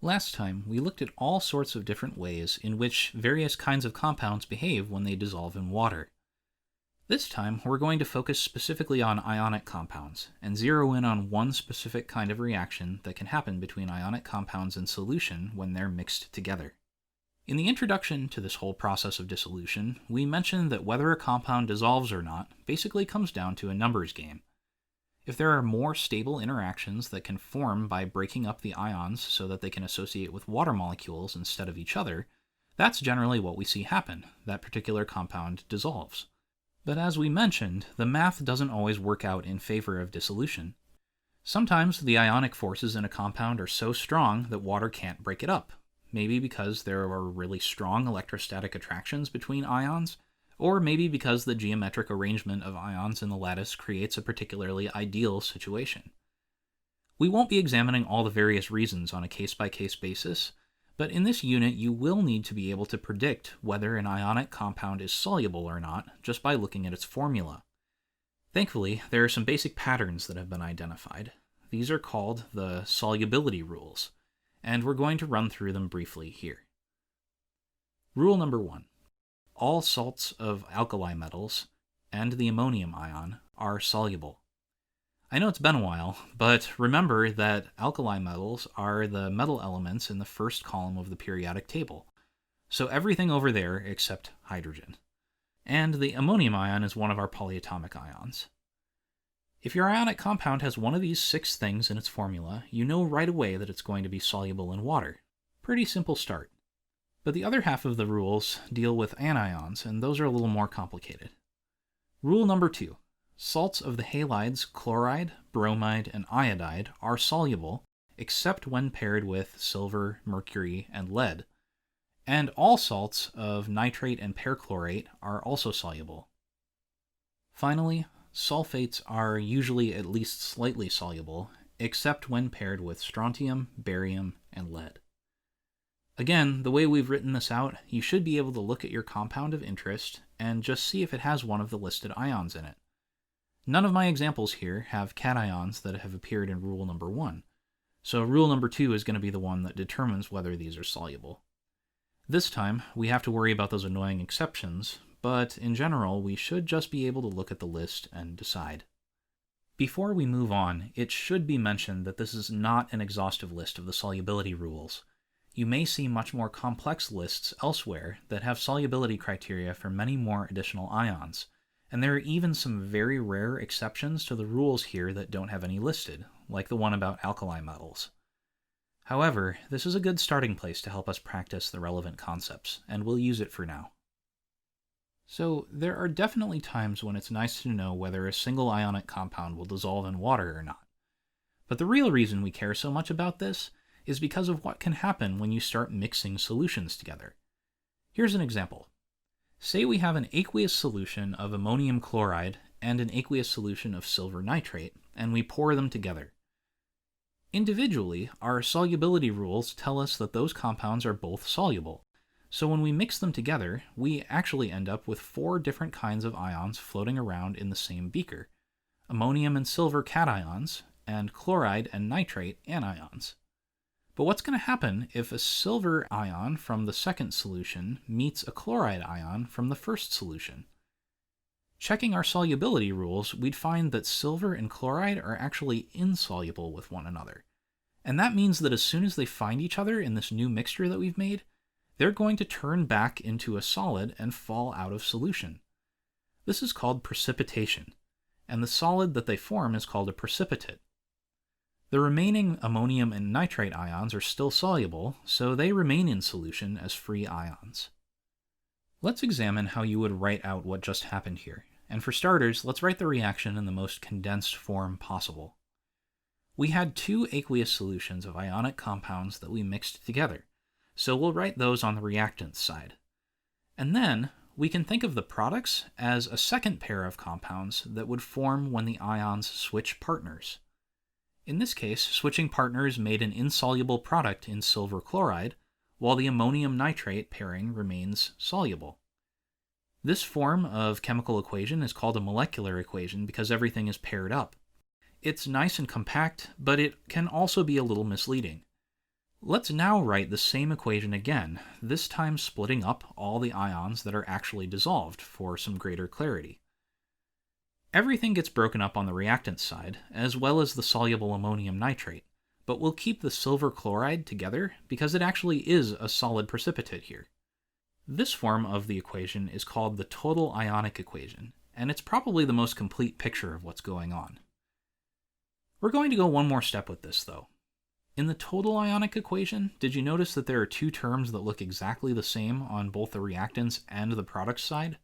Last time, we looked at all sorts of different ways in which various kinds of compounds behave when they dissolve in water. This time, we're going to focus specifically on ionic compounds, and zero in on one specific kind of reaction that can happen between ionic compounds in solution when they're mixed together. In the introduction to this whole process of dissolution, we mentioned that whether a compound dissolves or not basically comes down to a numbers game. If there are more stable interactions that can form by breaking up the ions so that they can associate with water molecules instead of each other, that's generally what we see happen. That particular compound dissolves. But as we mentioned, the math doesn't always work out in favor of dissolution. Sometimes the ionic forces in a compound are so strong that water can't break it up, maybe because there are really strong electrostatic attractions between ions, or maybe because the geometric arrangement of ions in the lattice creates a particularly ideal situation. We won't be examining all the various reasons on a case-by-case basis, but in this unit you will need to be able to predict whether an ionic compound is soluble or not just by looking at its formula. Thankfully, there are some basic patterns that have been identified. These are called the Solubility Rules, and we're going to run through them briefly here. Rule number 1. All salts of alkali metals and the ammonium ion are soluble. I know it's been a while, but remember that alkali metals are the metal elements in the first column of the periodic table, so everything over there except hydrogen. And the ammonium ion is one of our polyatomic ions. If your ionic compound has one of these 6 things in its formula, you know right away that it's going to be soluble in water. Pretty simple start. But the other half of the rules deal with anions, and those are a little more complicated. Rule number 2. Salts of the halides chloride, bromide, and iodide are soluble, except when paired with silver, mercury, and lead. And all salts of nitrate and perchlorate are also soluble. Finally, sulfates are usually at least slightly soluble, except when paired with strontium, barium, and lead. Again, the way we've written this out, you should be able to look at your compound of interest and just see if it has one of the listed ions in it. None of my examples here have cations that have appeared in rule number 1, so rule number 2 is going to be the one that determines whether these are soluble. This time, we have to worry about those annoying exceptions, but in general, we should just be able to look at the list and decide. Before we move on, it should be mentioned that this is not an exhaustive list of the solubility rules. You may see much more complex lists elsewhere that have solubility criteria for many more additional ions, and there are even some very rare exceptions to the rules here that don't have any listed, like the one about alkali metals. However, this is a good starting place to help us practice the relevant concepts, and we'll use it for now. So, there are definitely times when it's nice to know whether a single ionic compound will dissolve in water or not. But the real reason we care so much about this is because of what can happen when you start mixing solutions together. Here's an example. Say we have an aqueous solution of ammonium chloride and an aqueous solution of silver nitrate, and we pour them together. Individually, our solubility rules tell us that those compounds are both soluble, so when we mix them together, we actually end up with 4 different kinds of ions floating around in the same beaker: ammonium and silver cations, and chloride and nitrate anions. But what's going to happen if a silver ion from the second solution meets a chloride ion from the first solution? Checking our solubility rules, we'd find that silver and chloride are actually insoluble with one another. And that means that as soon as they find each other in this new mixture that we've made, they're going to turn back into a solid and fall out of solution. This is called precipitation, and the solid that they form is called a precipitate. The remaining ammonium and nitrate ions are still soluble, so they remain in solution as free ions. Let's examine how you would write out what just happened here, and for starters, let's write the reaction in the most condensed form possible. We had 2 aqueous solutions of ionic compounds that we mixed together, so we'll write those on the reactants side. And then, we can think of the products as a second pair of compounds that would form when the ions switch partners. In this case, switching partners made an insoluble product in silver chloride, while the ammonium nitrate pairing remains soluble. This form of chemical equation is called a molecular equation because everything is paired up. It's nice and compact, but it can also be a little misleading. Let's now write the same equation again, this time splitting up all the ions that are actually dissolved for some greater clarity. Everything gets broken up on the reactant side, as well as the soluble ammonium nitrate, but we'll keep the silver chloride together because it actually is a solid precipitate here. This form of the equation is called the total ionic equation, and it's probably the most complete picture of what's going on. We're going to go one more step with this, though. In the total ionic equation, did you notice that there are two terms that look exactly the same on both the reactants and the products side?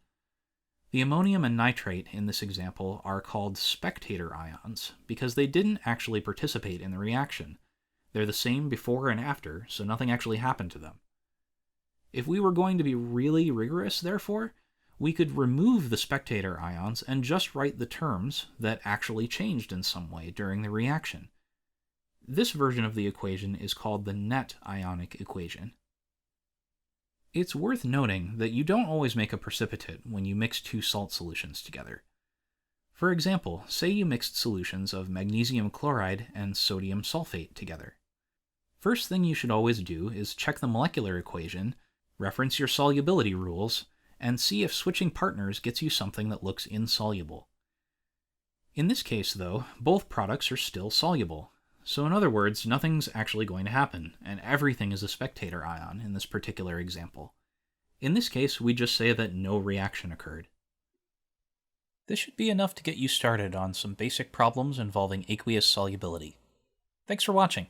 The ammonium and nitrate in this example are called spectator ions because they didn't actually participate in the reaction. They're the same before and after, so nothing actually happened to them. If we were going to be really rigorous, therefore, we could remove the spectator ions and just write the terms that actually changed in some way during the reaction. This version of the equation is called the net ionic equation. It's worth noting that you don't always make a precipitate when you mix two salt solutions together. For example, say you mixed solutions of magnesium chloride and sodium sulfate together. First thing you should always do is check the molecular equation, reference your solubility rules, and see if switching partners gets you something that looks insoluble. In this case, though, both products are still soluble. So in other words, nothing's actually going to happen, and everything is a spectator ion in this particular example. In this case, we just say that no reaction occurred. This should be enough to get you started on some basic problems involving aqueous solubility. Thanks for watching.